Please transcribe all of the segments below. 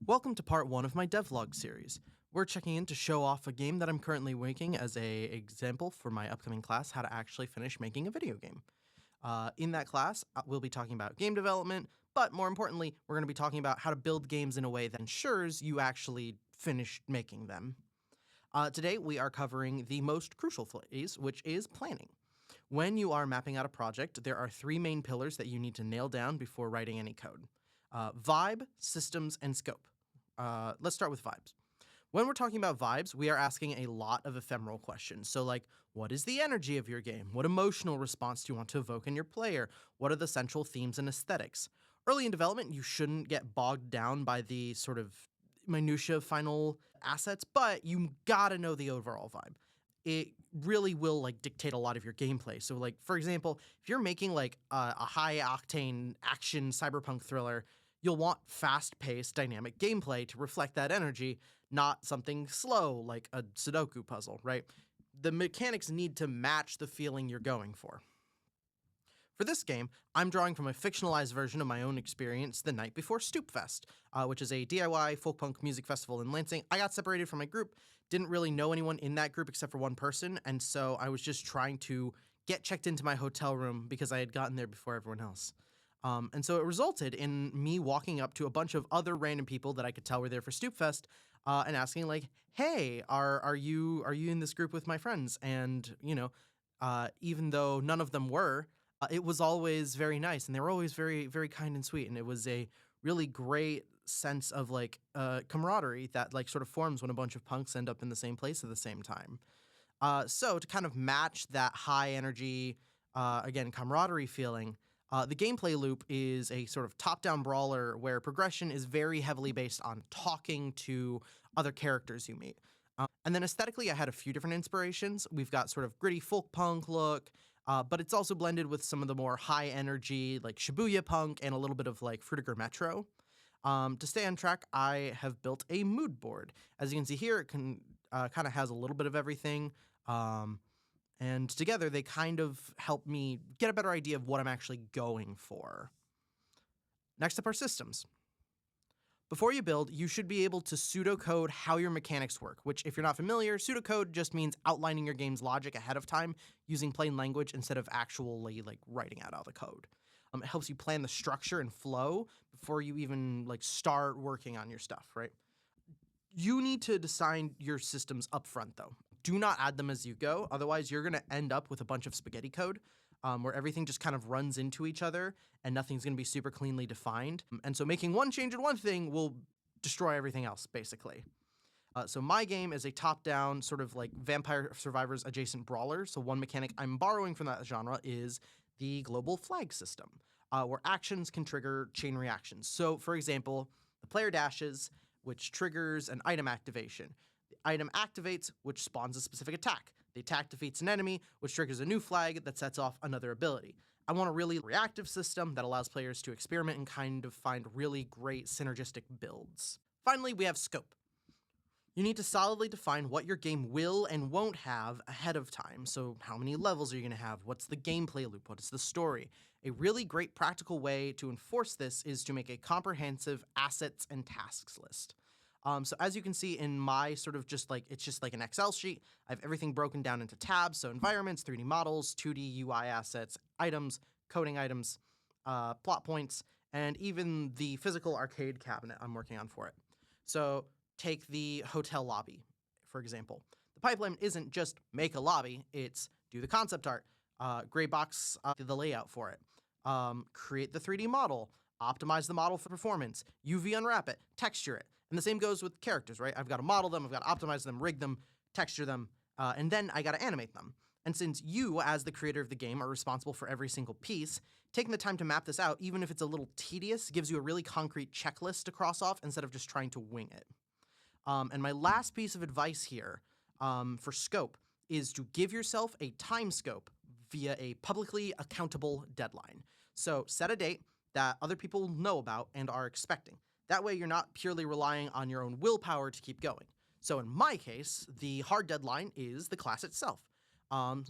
Welcome to part 1 of my devlog series. We're checking in to show off a game that I'm currently making as an example for my upcoming class, how to actually finish making a video game. In that class, we'll be talking about game development, but more importantly, we're going to be talking about how to build games in a way that ensures you actually finish making them. Today, we are covering the most crucial phase, which is planning. When you are mapping out a project, there are 3 main pillars that you need to nail down before writing any code. Vibe, systems, and scope. Let's start with vibes. When we're talking about vibes, we are asking a lot of ephemeral questions. So like, what is the energy of your game? What emotional response do you want to evoke in your player? What are the central themes and aesthetics? Early in development, you shouldn't get bogged down by the sort of minutia of final assets, but you gotta know the overall vibe. It really will like dictate a lot of your gameplay. So like, for example, if you're making like a high octane action cyberpunk thriller, you'll want fast-paced, dynamic gameplay to reflect that energy, not something slow like a Sudoku puzzle, right? The mechanics need to match the feeling you're going for. For this game, I'm drawing from a fictionalized version of my own experience the night before Stoopfest, which is a DIY folk punk music festival in Lansing. I got separated from my group, didn't really know anyone in that group except for one person, and so I was just trying to get checked into my hotel room because I had gotten there before everyone else. And so it resulted in me walking up to a bunch of other random people that I could tell were there for Stoopfest, and asking like, "Hey, are you in this group with my friends?" And even though none of them were, it was always very nice, and they were always very very kind and sweet, and it was a really great sense of like camaraderie that like sort of forms when a bunch of punks end up in the same place at the same time. So to kind of match that high energy, again camaraderie feeling. The gameplay loop is a sort of top-down brawler where progression is very heavily based on talking to other characters you meet. And then aesthetically, I had a few different inspirations. We've got sort of gritty folk punk look, but it's also blended with some of the more high-energy, like Shibuya punk and a little bit of like Frutiger Metro. To stay on track, I have built a mood board. As you can see here, it can kind of has a little bit of everything. And together, they kind of help me get a better idea of what I'm actually going for. Next up are systems. Before you build, you should be able to pseudocode how your mechanics work, which if you're not familiar, pseudocode just means outlining your game's logic ahead of time using plain language instead of actually like writing out all the code. It helps you plan the structure and flow before you even like start working on your stuff, right? You need to design your systems up front though. Do not add them as you go. Otherwise, you're going to end up with a bunch of spaghetti code where everything just kind of runs into each other and nothing's going to be super cleanly defined. And so making one change in one thing will destroy everything else, basically. So my game is a top-down sort of like Vampire Survivors adjacent brawler. So one mechanic I'm borrowing from that genre is the global flag system, where actions can trigger chain reactions. So for example, the player dashes, which triggers an item activation. Item activates, which spawns a specific attack. The attack defeats an enemy, which triggers a new flag that sets off another ability. I want a really reactive system that allows players to experiment and kind of find really great synergistic builds. Finally, we have scope. You need to solidly define what your game will and won't have ahead of time. So how many levels are you going to have? What's the gameplay loop? What is the story? A really great practical way to enforce this is to make a comprehensive assets and tasks list. So as you can see in my sort of it's just like an Excel sheet. I have everything broken down into tabs. So environments, 3D models, 2D UI assets, items, coding items, plot points, and even the physical arcade cabinet I'm working on for it. So take the hotel lobby, for example. The pipeline isn't just make a lobby, it's do the concept art, gray box the layout for it, create the 3D model, optimize the model for performance, UV unwrap it, texture it. And the same goes with characters, right? I've got to model them, I've got to optimize them, rig them, texture them, and then I got to animate them. And since you, as the creator of the game, are responsible for every single piece, taking the time to map this out, even if it's a little tedious, gives you a really concrete checklist to cross off instead of just trying to wing it. And my last piece of advice here for scope is to give yourself a time scope via a publicly accountable deadline. So set a date that other people know about and are expecting. That way you're not purely relying on your own willpower to keep going. So in my case, the hard deadline is the class itself,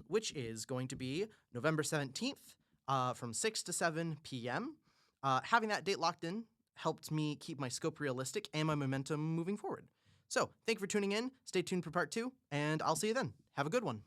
which is going to be November 17th from 6 to 7 p.m. Having that date locked in helped me keep my scope realistic and my momentum moving forward. So, thank you for tuning in. Stay tuned for part 2, and I'll see you then. Have a good one.